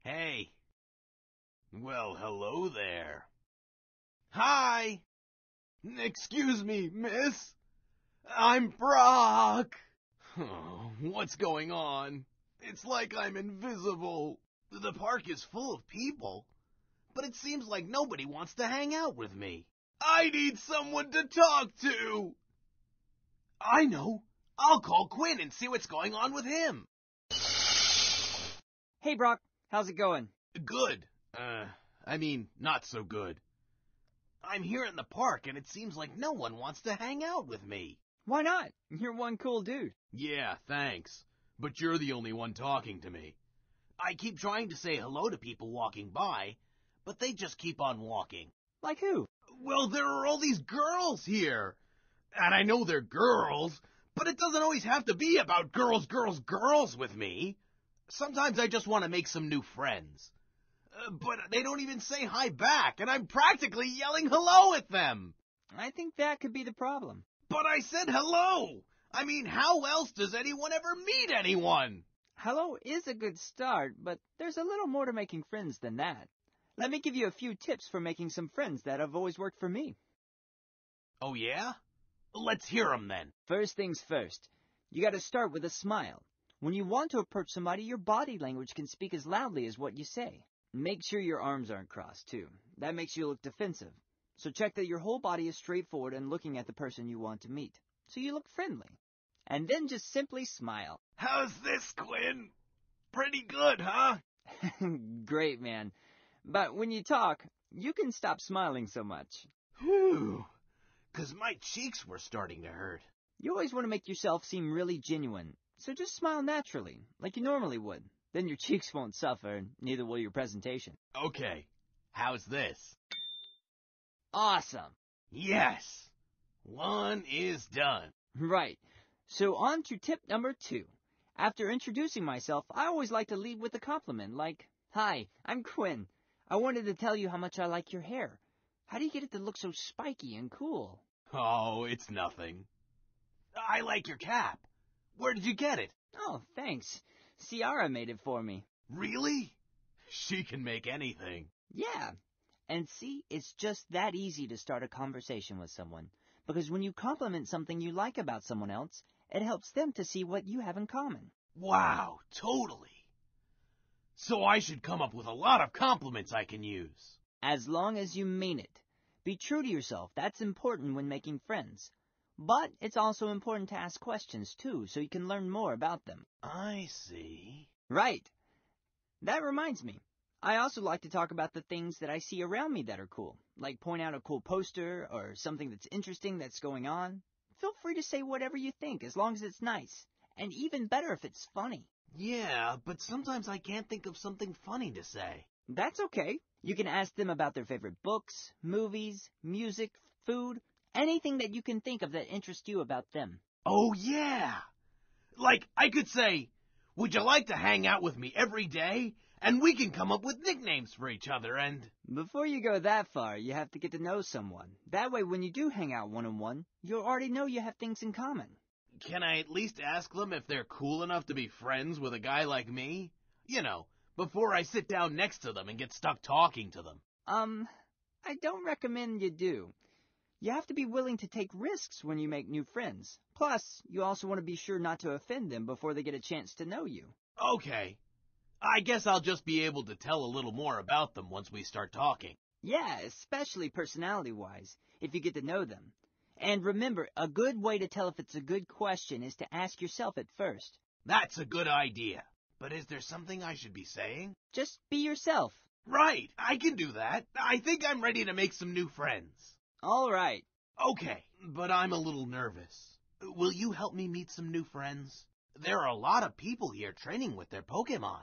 Hey. Well, hello there. Hi. Excuse me, miss. I'm Brock. Oh, what's going on? It's like I'm invisible. The park is full of people, but it seems like nobody wants to hang out with me. I need someone to talk to. I know. I'll call Quinn and see what's going on with him. Hey, Brock. How's it going? Good. Not so good. I'm here in the park, and it seems like no one wants to hang out with me. Why not? You're one cool dude. Yeah, thanks. But you're the only one talking to me. I keep trying to say hello to people walking by, but they just keep on walking. Like who? Well, there are all these girls here. And I know they're girls, but it doesn't always have to be about girls with me. Sometimes I just want to make some new friends. But they don't even say hi back, and I'm practically yelling hello at them. I think that could be the problem. But I said hello! I mean, how else does anyone ever meet anyone? Hello is a good start, but there's a little more to making friends than that. Let me give you a few tips for making some friends that have always worked for me. Oh, yeah? Let's hear 'em then. First things first, you gotta start with a smile. When you want to approach somebody, your body language can speak as loudly as what you say. Make sure your arms aren't crossed, too. That makes you look defensive. So check that your whole body is straightforward and looking at the person you want to meet, so you look friendly. And then just simply smile. How's this, Quinn? Pretty good, huh? Great, man. But when you talk, you can stop smiling so much. Whew. 'Cause my cheeks were starting to hurt. You always want to make yourself seem really genuine, so just smile naturally, like you normally would. Then your cheeks won't suffer, and neither will your presentation. Okay. How's this? Awesome. Yes. One is done. Right. So on to tip number 2. After introducing myself, I always like to lead with a compliment, like, "Hi, I'm Quinn. I wanted to tell you how much I like your hair. How do you get it to look so spiky and cool?" Oh, it's nothing. I like your cap. Where did you get it? Oh, thanks. Ciara made it for me. Really? She can make anything. Yeah. And see, it's just that easy to start a conversation with someone. Because when you compliment something you like about someone else, it helps them to see what you have in common. Wow, totally. So I should come up with a lot of compliments I can use. As long as you mean it. Be true to yourself. That's important when making friends. But it's also important to ask questions, too, so you can learn more about them. I see. Right. That reminds me. I also like to talk about the things that I see around me that are cool, like point out a cool poster or something that's interesting that's going on. Feel free to say whatever you think, as long as it's nice. And even better if it's funny. Yeah, but sometimes I can't think of something funny to say. That's okay. You can ask them about their favorite books, movies, music, food, anything that you can think of that interests you about them. Oh, yeah! Like, I could say, "Would you like to hang out with me every day? And we can come up with nicknames for each other and..." Before you go that far, you have to get to know someone. That way, when you do hang out one-on-one, you'll already know you have things in common. Can I at least ask them if they're cool enough to be friends with a guy like me? You know, before I sit down next to them and get stuck talking to them. I don't recommend you do. You have to be willing to take risks when you make new friends. Plus, you also want to be sure not to offend them before they get a chance to know you. Okay. I guess I'll just be able to tell a little more about them once we start talking. Yeah, especially personality-wise, if you get to know them. And remember, a good way to tell if it's a good question is to ask yourself at first. That's a good idea. But is there something I should be saying? Just be yourself. Right, I can do that. I think I'm ready to make some new friends. All right. Okay, but I'm a little nervous. Will you help me meet some new friends? There are a lot of people here training with their Pokémon.